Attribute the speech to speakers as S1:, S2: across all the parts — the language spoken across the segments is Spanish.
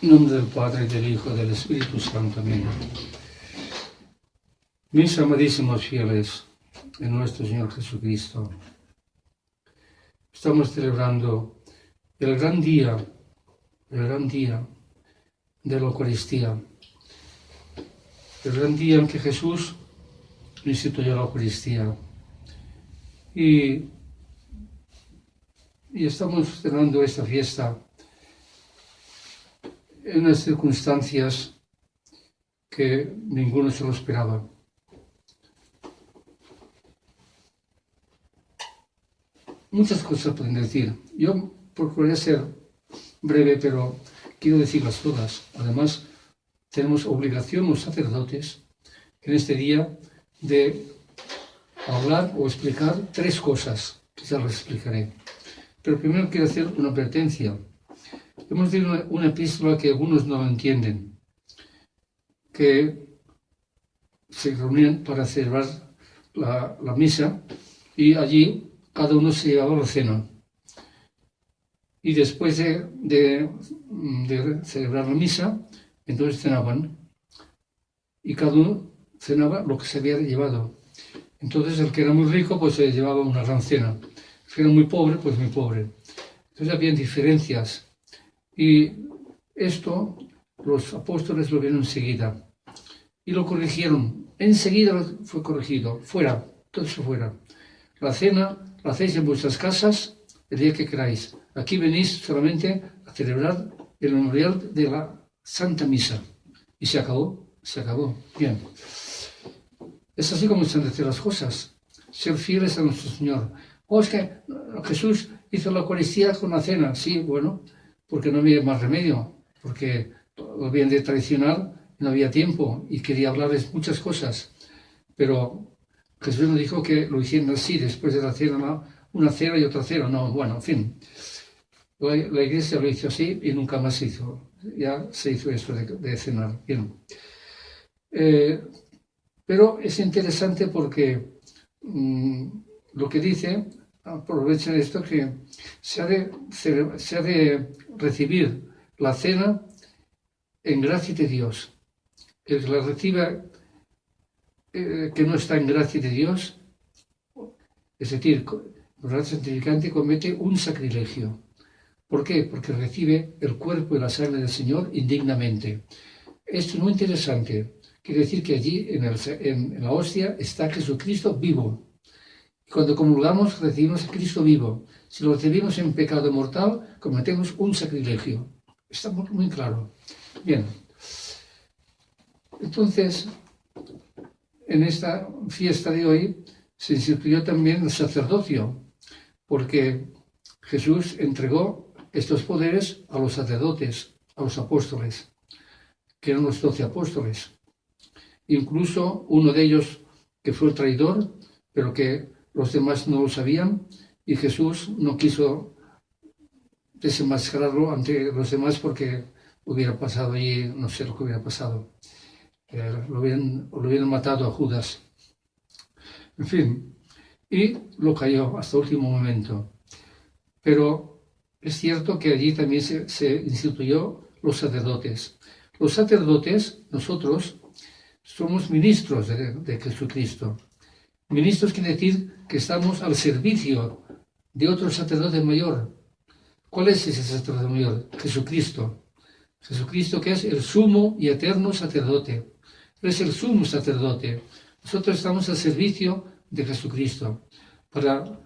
S1: En nombre del Padre, del Hijo y del Espíritu Santo. Amén. Mis amadísimos fieles en nuestro Señor Jesucristo, estamos celebrando el gran día de la Eucaristía, el gran día en que Jesús instituyó la Eucaristía. Y estamos celebrando esta fiesta en unas circunstancias que ninguno se lo esperaba. Muchas cosas pueden decir. Yo procuraré ser breve, pero quiero decirlas todas. Además, tenemos obligación los sacerdotes en este día de hablar o explicar tres cosas, que ya las explicaré. Pero primero quiero hacer una advertencia. Hemos leído una epístola que algunos no entienden, que se reunían para celebrar la misa y allí cada uno se llevaba la cena. Y después de celebrar la misa, entonces cenaban. Y cada uno cenaba lo que se había llevado. Entonces el que era muy rico, pues se llevaba una gran cena. El que era muy pobre, pues muy pobre. Entonces había diferencias. Y esto los apóstoles lo vieron enseguida. Y lo corrigieron. Enseguida fue corregido. Fuera, todo eso fuera. La cena la hacéis en vuestras casas el día que queráis. Aquí venís solamente a celebrar el memorial de la Santa Misa. Y se acabó. Bien. Es así como se han de hacer las cosas. Ser fieles a nuestro Señor. Es que Jesús hizo la Eucaristía con la cena. Sí, bueno, porque no había más remedio. Porque lo habían de tradicional, no había tiempo y quería hablarles muchas cosas. Pero Jesús nos dijo que lo hicieran así, después de la cena, una cena y otra cena. No, bueno, en fin. La Iglesia lo hizo así y nunca más se hizo. Ya se hizo esto de cenar. Bien. Pero es interesante porque lo que dice, aprovecha esto, que se ha de recibir la cena en gracia de Dios. El que la reciba que no está en gracia de Dios, es decir, el verdad santificante comete un sacrilegio. ¿Por qué? Porque recibe el cuerpo y la sangre del Señor indignamente. Esto es muy interesante. Quiere decir que allí, en la hostia, está Jesucristo vivo. Y cuando comulgamos, recibimos a Cristo vivo. Si lo recibimos en pecado mortal, cometemos un sacrilegio. Está muy claro. Bien. Entonces, en esta fiesta de hoy se instituyó también el sacerdocio, porque Jesús entregó estos poderes a los sacerdotes, a los apóstoles, que eran los 12 apóstoles. Incluso uno de ellos que fue el traidor, pero que los demás no lo sabían, y Jesús no quiso desenmascararlo ante los demás porque hubiera pasado allí, no sé lo que hubiera pasado. Lo hubieran matado a Judas. En fin, y lo cayó hasta el último momento. Pero es cierto que allí también se instituyó los sacerdotes. Los sacerdotes, nosotros, somos ministros de Jesucristo. Ministros quiere decir que estamos al servicio de otro sacerdote mayor. ¿Cuál es ese sacerdote mayor? Jesucristo. Jesucristo, que es el sumo y eterno sacerdote. Él es el sumo sacerdote. Nosotros estamos al servicio de Jesucristo para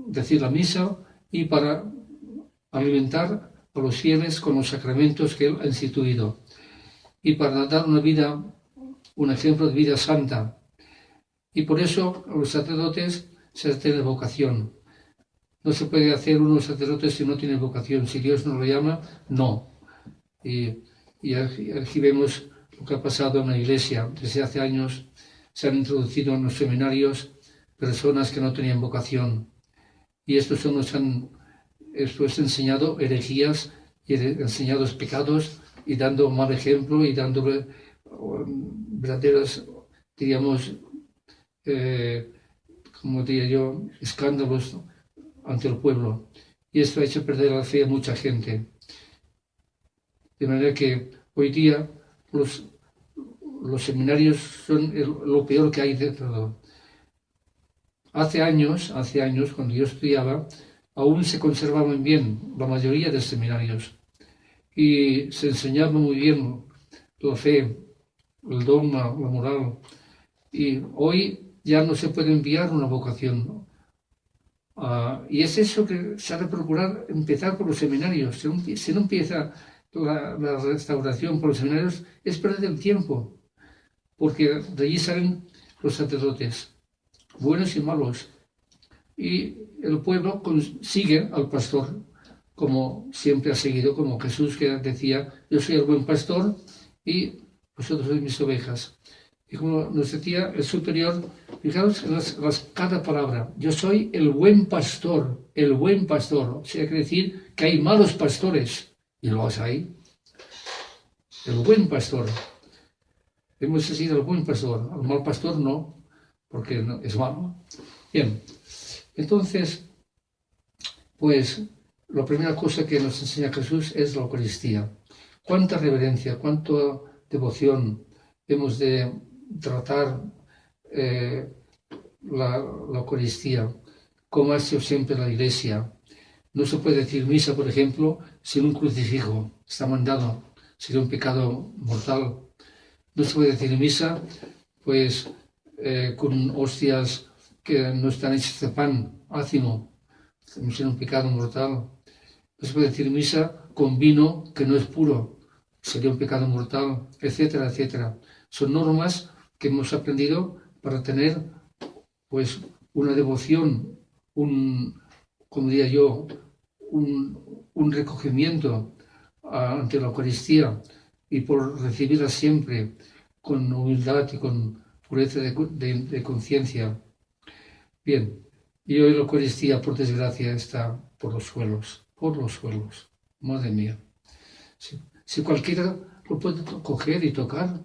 S1: decir la misa y para alimentar a los fieles con los sacramentos que Él ha instituido y para dar un ejemplo de vida santa. Y por eso los sacerdotes se tienen vocación. No se puede hacer unos sacerdotes si no tiene vocación. Si Dios no lo llama, no. Y aquí vemos lo que ha pasado en la Iglesia. Desde hace años se han introducido en los seminarios personas que no tenían vocación. Y estos han enseñado herejías y enseñados pecados y dando mal ejemplo y dándole verdaderos, diríamos, como diría yo, escándalos ante el pueblo. Y esto ha hecho perder la fe a mucha gente. De manera que hoy día los seminarios son lo peor que hay de todo. Hace años, cuando yo estudiaba, aún se conservaban bien la mayoría de seminarios y se enseñaba muy bien la fe, el dogma, la moral. Y hoy ya no se puede enviar una vocación, ¿no? Y es eso que se ha de procurar empezar por los seminarios. Si no empieza la restauración por los seminarios, es perder el tiempo, porque de allí salen los sacerdotes, buenos y malos. Y el pueblo sigue al pastor, como siempre ha seguido, como Jesús, que decía: yo soy el buen pastor y vosotros sois mis ovejas. Y como nos decía el superior, fijaos en cada palabra: yo soy el buen pastor, el buen pastor. O sea, quiere decir que hay malos pastores, y los hay. El buen pastor. Hemos sido el buen pastor, al mal pastor no, porque no, es malo. Bien, entonces, pues la primera cosa que nos enseña Jesús es la Eucaristía. Cuánta reverencia, cuánta devoción hemos de tratar la Eucaristía, como ha sido siempre la Iglesia. No se puede decir misa, por ejemplo, sin un crucifijo. Está mandado, sería un pecado mortal. No se puede decir misa, pues, con hostias que no están hechas de pan, ácimo, sería un pecado mortal. No se puede decir misa con vino que no es puro, sería un pecado mortal, etcétera, etcétera. Son normas que hemos aprendido para tener, pues, una devoción, como diría yo, un recogimiento ante la Eucaristía, y por recibirla siempre con humildad y con pureza de conciencia. Bien, y hoy la Eucaristía, por desgracia, está por los suelos, madre mía. Si cualquiera lo puede coger y tocar,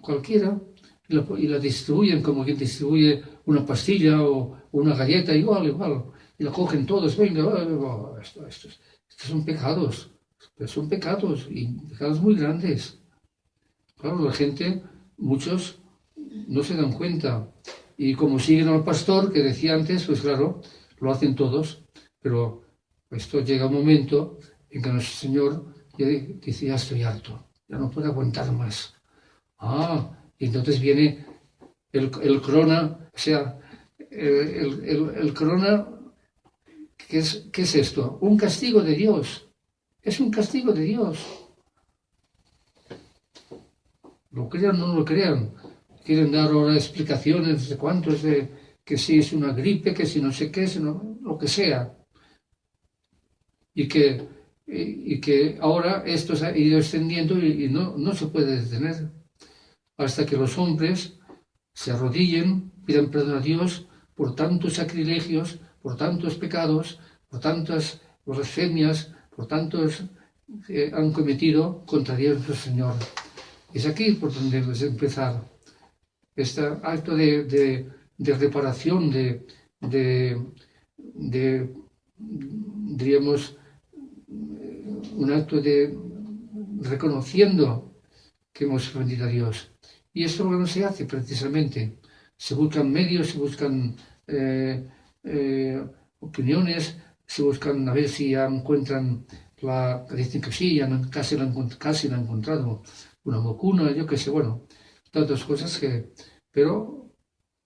S1: cualquiera, y la distribuyen como quien distribuye una pastilla o una galleta, igual, y la cogen todos: venga, estos son pecados, y pecados muy grandes. Claro, la gente, muchos, no se dan cuenta, y como siguen al pastor que decía antes, pues claro, lo hacen todos, pero esto llega un momento en que nuestro Señor dice: ya estoy harto, ya no puedo aguantar más. Y entonces viene el corona, o sea, el corona. ¿Qué es esto? Un castigo de Dios. Es un castigo de Dios. Lo crean o no lo crean. Quieren dar ahora explicaciones de cuántos, de que si es una gripe, que si no sé qué, sino lo que sea. Y que ahora esto se ha ido extendiendo y no se puede detener. Hasta que los hombres se arrodillen, pidan perdón a Dios por tantos sacrilegios, por tantos pecados, por tantas blasfemias, por tantos que han cometido contra Dios nuestro Señor. Es aquí por donde debemos empezar este acto de reparación, diríamos, un acto de reconociendo que hemos ofendido a Dios. Y esto no se hace precisamente. Se buscan medios, se buscan opiniones, se buscan a ver si ya encuentran dicen que sí, ya casi la han encontrado, una vacuna, yo qué sé, bueno, tantas cosas pero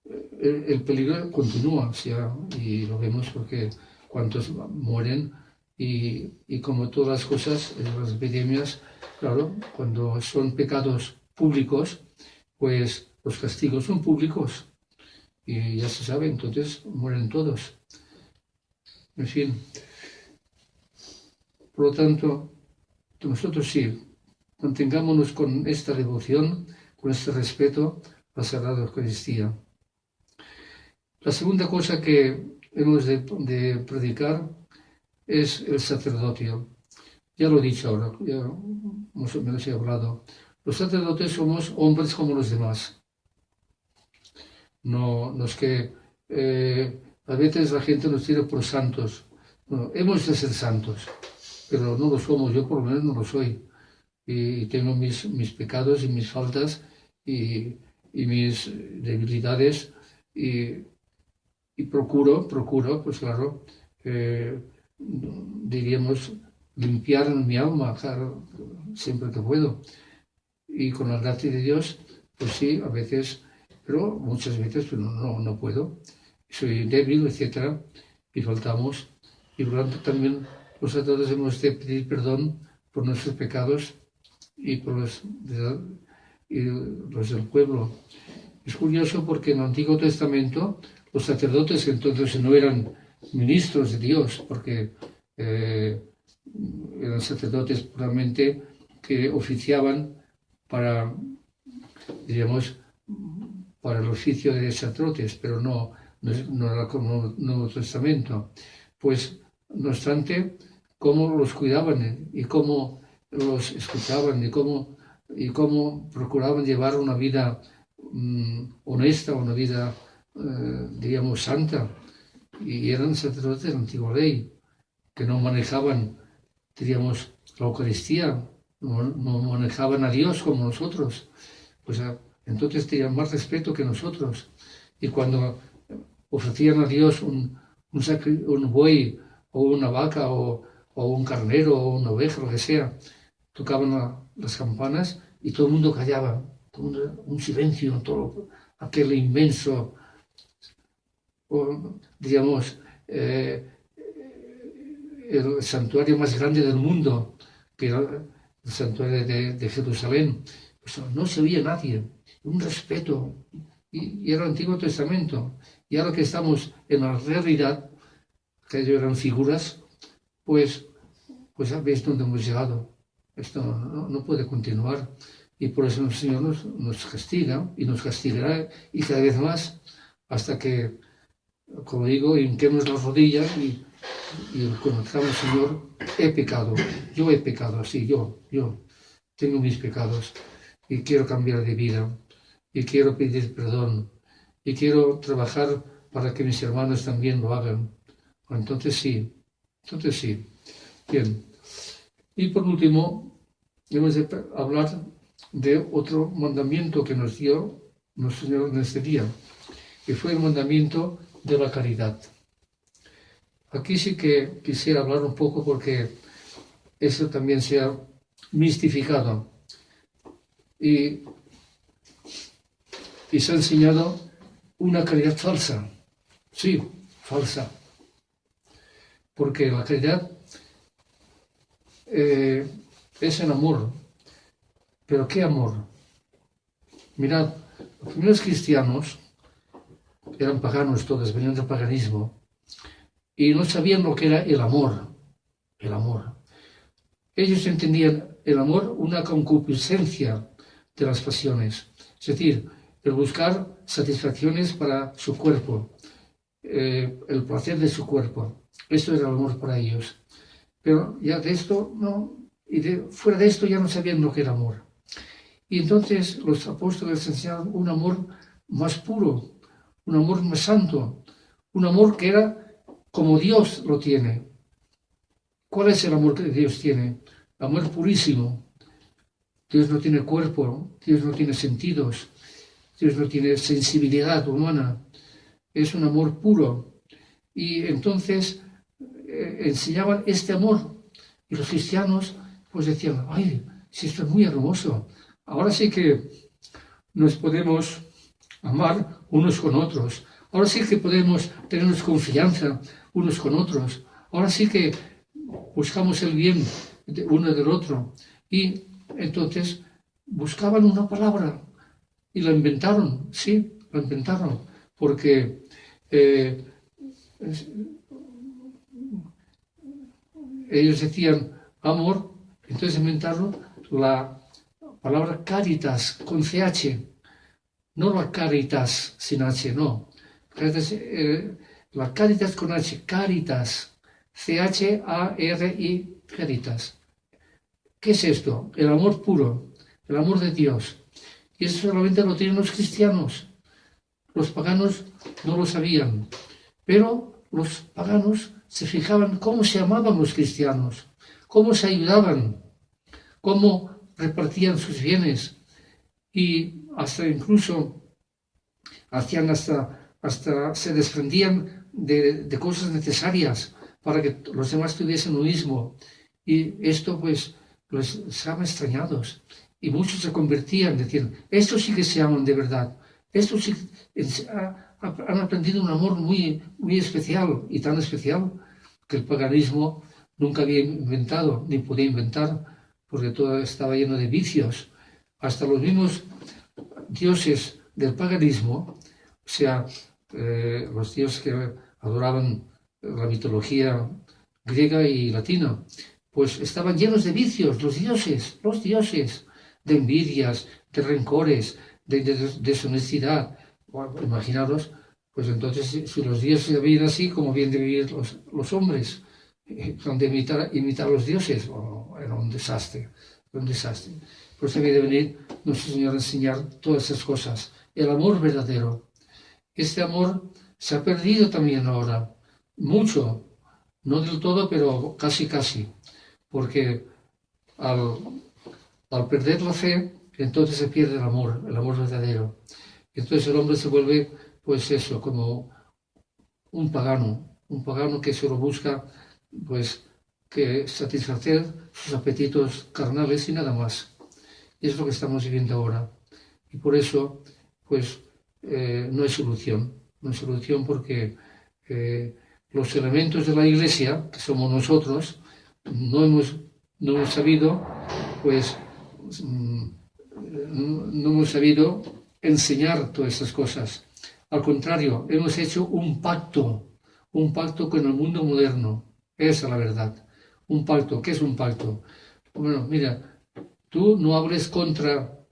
S1: el peligro continúa, o sea, y lo vemos porque cuántos mueren, y como todas las cosas, las epidemias, claro, cuando son pecados públicos, pues los castigos son públicos y ya se sabe, entonces mueren todos. En fin, por lo tanto, nosotros sí, mantengámonos con esta devoción, con este respeto a la Sagrada Eucaristía. La segunda cosa que hemos de predicar es el sacerdocio. Ya lo he dicho ahora, ya más o menos he hablado. Los sacerdotes somos hombres como los demás. No es que a veces la gente nos tira por santos. No, hemos de ser santos, pero no lo somos. Yo por lo menos no lo soy. y tengo mis pecados y mis faltas y mis debilidades y procuro, pues claro, diríamos, limpiar mi alma, claro, siempre que puedo. Y con la gracia de Dios, pues sí, a veces, pero muchas veces pues no puedo. Soy débil, etcétera, y faltamos. Y por lo tanto también los sacerdotes hemos de pedir perdón por nuestros pecados y por los del pueblo. Es curioso porque en el Antiguo Testamento los sacerdotes, que entonces no eran ministros de Dios, porque eran sacerdotes puramente que oficiaban para, diríamos, para el oficio de sacerdotes, pero no era como el Nuevo Testamento. Pues, no obstante, cómo los cuidaban y cómo los escuchaban y cómo procuraban llevar una vida honesta, una vida, diríamos, santa. Y eran sacerdotes de la antigua ley, que no manejaban, diríamos, la Eucaristía, no manejaban a Dios como nosotros. Pues entonces tenían más respeto que nosotros. Y cuando ofrecían a Dios un buey o una vaca o un carnero o una oveja, lo que sea, tocaban las campanas y todo el mundo callaba, un silencio, todo aquel inmenso, digamos, el santuario más grande del mundo, que era el santuario de Jerusalén. Pues no se oía nadie, un respeto, y era el Antiguo Testamento. Y ahora que estamos en la realidad, que ellos eran figuras, pues veis dónde hemos llegado. Esto no puede continuar. Y por eso el Señor nos castiga y nos castigará y cada vez más hasta que, como digo, hinquemos las rodillas y reconozcamos, Señor, he pecado. Yo he pecado, sí, yo tengo mis pecados y quiero cambiar de vida y quiero pedir perdón y quiero trabajar para que mis hermanos también lo hagan. Entonces sí. Bien. Y por último, hemos de hablar de otro mandamiento que nos dio nuestro Señor en este día, que fue el mandamiento de la caridad. Aquí sí que quisiera hablar un poco porque eso también se ha mistificado y se ha enseñado una caridad falsa. Sí, falsa. Porque la caridad es el amor. ¿Pero qué amor? Mirad, los primeros cristianos eran paganos todos, venían del paganismo y no sabían lo que era el amor. El amor. Ellos entendían el amor una concupiscencia de las pasiones, es decir, el buscar satisfacciones para su cuerpo, el placer de su cuerpo. Esto era el amor para ellos. Pero ya de esto no, y fuera de esto ya no sabían lo que era amor. Y entonces los apóstoles enseñaron un amor más puro, un amor más santo, un amor que era como Dios lo tiene. ¿Cuál es el amor que Dios tiene? Amor purísimo. Dios no tiene cuerpo, Dios no tiene sentidos, Dios no tiene sensibilidad humana. Es un amor puro. Y entonces enseñaban este amor. Y los cristianos pues decían, ay, si esto es muy hermoso. Ahora sí que nos podemos amar unos con otros. Ahora sí que podemos tenernos confianza unos con otros. Ahora sí que buscamos el bien de uno del otro. Y entonces buscaban una palabra y la inventaron, sí, la inventaron, porque ellos decían amor, entonces inventaron la palabra caritas con CH, no la caritas sin H, no. Caritas, la caritas con H, caritas, C-H-A-R-I, caritas. ¿Qué es esto? El amor puro, el amor de Dios. Y eso solamente lo tienen los cristianos. Los paganos no lo sabían, pero los paganos se fijaban cómo se amaban los cristianos, cómo se ayudaban, cómo repartían sus bienes y hasta incluso hacían hasta se desprendían de cosas necesarias para que los demás tuviesen lo mismo. Y esto pues los estaban extrañados. Y muchos se convertían, decían, estos sí que se aman de verdad. Estos sí han aprendido un amor muy, muy especial y tan especial que el paganismo nunca había inventado ni podía inventar, porque todo estaba lleno de vicios. Hasta los mismos dioses del paganismo, o sea, los dioses que adoraban la mitología griega y latina, pues estaban llenos de vicios, los dioses, de envidias, de rencores, de deshonestidad. Bueno, imaginaros, pues entonces si los dioses viven así, como bien de vivir los hombres, han de imitar a los dioses. Oh, era un desastre, un desastre. Por eso había de venir nuestro Señor a enseñar todas esas cosas. El amor verdadero. Este amor se ha perdido también ahora, mucho, no del todo, pero casi, porque al perder la fe, entonces se pierde el amor verdadero. Entonces el hombre se vuelve, pues eso, como un pagano que solo busca, pues, que satisfacer sus apetitos carnales y nada más. Y es lo que estamos viviendo ahora. Y por eso, pues, no hay solución. No hay solución porque los elementos de la Iglesia, que somos nosotros, no hemos sabido, pues, no hemos sabido enseñar todas esas cosas. Al contrario, hemos hecho un pacto con el mundo moderno. Esa es la verdad. Un pacto. ¿Qué es un pacto? Bueno, mira, tú no hables contra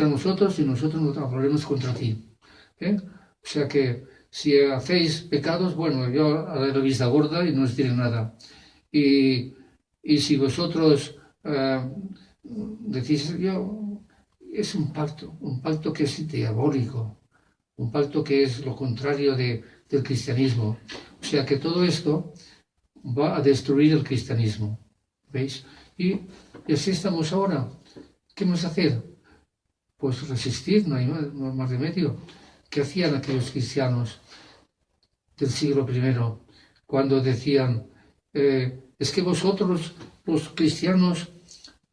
S1: nosotros y nosotros no hablaremos contra ti. ¿Eh? O sea que si hacéis pecados, bueno, yo haré la vista gorda y no os diré nada. Y si vosotros decís, es un pacto que es diabólico, un pacto que es lo contrario del cristianismo. O sea que todo esto va a destruir el cristianismo. ¿Veis? Y así estamos ahora. ¿Qué vamos a hacer? Pues resistir, no hay más remedio. ¿Qué hacían aquellos cristianos del siglo I cuando decían, es que vosotros, los cristianos,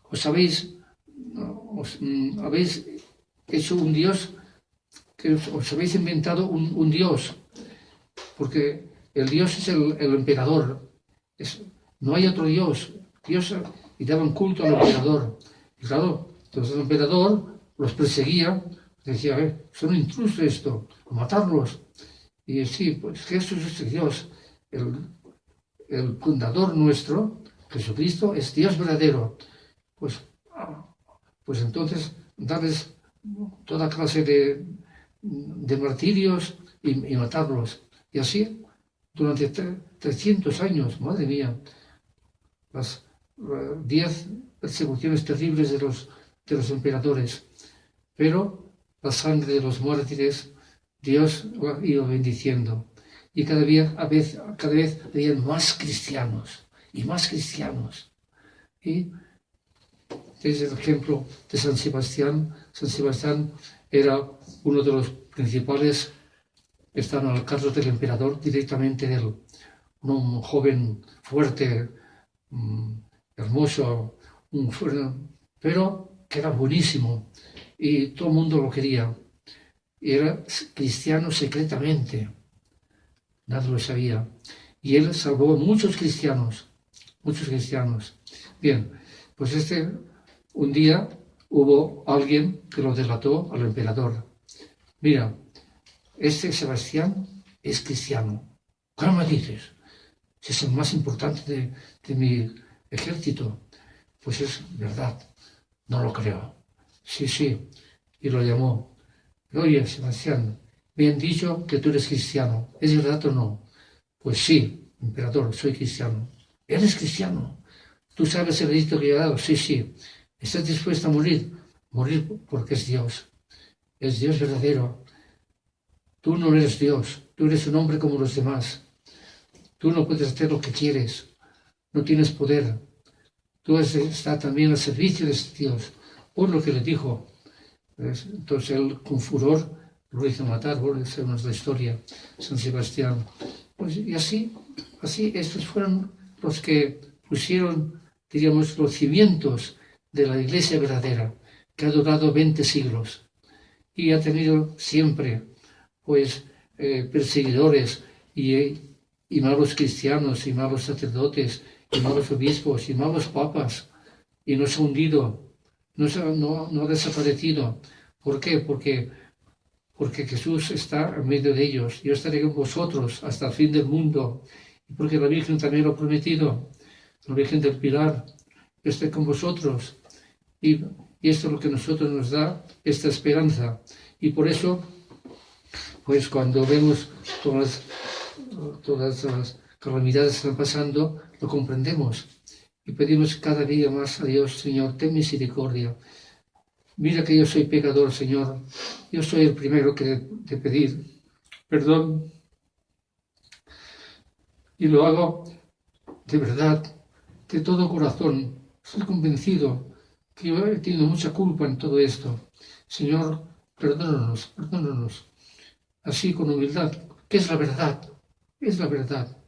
S1: os habéis hecho un Dios, que os habéis inventado un Dios, porque el Dios es el emperador, no hay otro Dios, y daban culto al emperador. Y claro, entonces el emperador los perseguía, decía, son intrusos esto, a matarlos. Y sí, pues Jesús es Dios, el fundador nuestro, Jesucristo, es Dios verdadero. Pues entonces darles toda clase de martirios y matarlos. Y así, durante 300 años, madre mía, las 10 persecuciones terribles de los emperadores. Pero la sangre de los mártires, Dios lo ha ido bendiciendo. Y cada vez habían más cristianos y más cristianos. Y desde el ejemplo de San Sebastián. San Sebastián era uno de los principales que estaban al cargo del emperador, directamente de él. Un joven fuerte, hermoso, pero que era buenísimo y todo el mundo lo quería. Y era cristiano secretamente, nadie lo sabía. Y él salvó a muchos cristianos. Bien, pues un día hubo alguien que lo delató al emperador. Mira, Sebastián es cristiano. ¿Cómo me dices? Si es el más importante de mi ejército. Pues es verdad, no lo creo. Sí, y lo llamó. Oye, Sebastián, me han dicho que tú eres cristiano. ¿Es verdad o no? Pues sí, emperador, soy cristiano. ¿Eres cristiano? ¿Tú sabes el edicto que he dado? Sí. ¿Estás dispuesto a morir? Morir porque es Dios. Es Dios verdadero. Tú no eres Dios. Tú eres un hombre como los demás. Tú no puedes hacer lo que quieres. No tienes poder. tú has de estar también al servicio de este Dios. Por lo que le dijo. Entonces él con furor lo hizo matar, bueno, esa es la historia, San Sebastián. Pues, y así estos fueron los que pusieron, diríamos, los cimientos de la iglesia verdadera, que ha durado 20 siglos y ha tenido siempre, pues, perseguidores y malos cristianos y malos sacerdotes y malos obispos y malos papas, y no se ha hundido, no ha desaparecido. ¿Por qué? Porque Jesús está en medio de ellos. Yo estaré con vosotros hasta el fin del mundo. Y porque la Virgen también lo ha prometido, la Virgen del Pilar, yo estaré con vosotros. Y esto es lo que a nosotros nos da esta esperanza. Y por eso, pues cuando vemos todas las calamidades que están pasando, lo comprendemos. Y pedimos cada día más a Dios: Señor, ten misericordia. Mira que yo soy pecador, Señor. Yo soy el primero que de pedir perdón. Y lo hago de verdad, de todo corazón. Estoy convencido que yo he tenido mucha culpa en todo esto. Señor, perdónanos. Así, con humildad, que es la verdad. Es la verdad.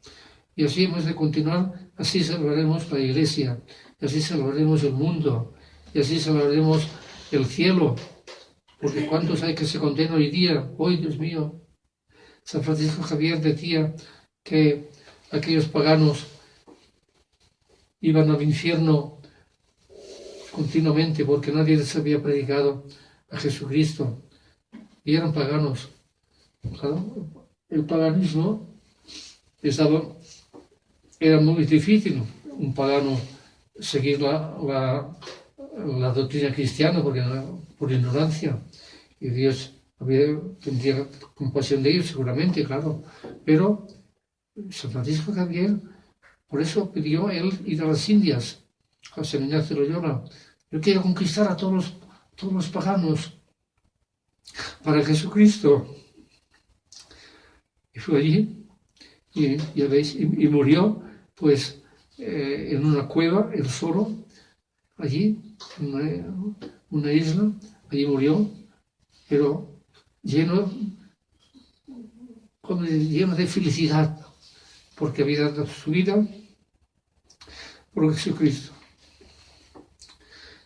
S1: Y así hemos de continuar. Así salvaremos la Iglesia. Y así salvaremos el mundo. Y así salvaremos el cielo, porque ¿cuántos hay que se condenan hoy día? Hoy, Dios mío. San Francisco Javier decía que aquellos paganos iban al infierno continuamente porque nadie les había predicado a Jesucristo y eran paganos. Claro, el paganismo era muy difícil un pagano seguir la doctrina cristiana por ignorancia, y Dios tendría compasión de ellos seguramente, claro, pero San Francisco Javier por eso pidió él ir a las Indias, a San Ignacio de Loyola. Yo quiero conquistar a todos los paganos para Jesucristo, y fue allí y ya veis, y murió pues en una cueva, él solo, allí, en una isla, allí murió, pero lleno de felicidad, porque había dado su vida por Jesucristo.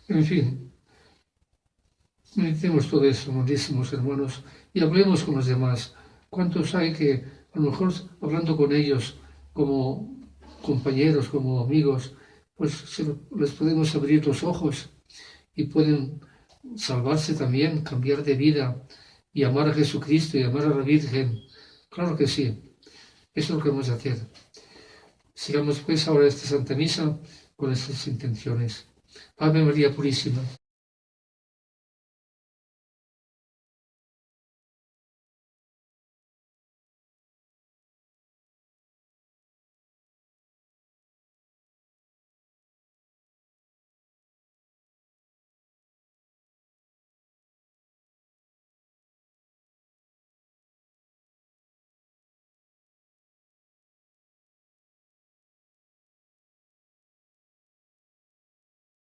S1: En fin, meditemos todo eso, amadísimos hermanos, y hablemos con los demás. ¿Cuántos hay que, a lo mejor, hablando con ellos como compañeros, como amigos, pues les podemos abrir los ojos y pueden salvarse también, cambiar de vida y amar a Jesucristo y amar a la Virgen? Claro que sí, eso es lo que vamos a hacer. Sigamos pues ahora esta Santa Misa con estas intenciones. Ave María Purísima.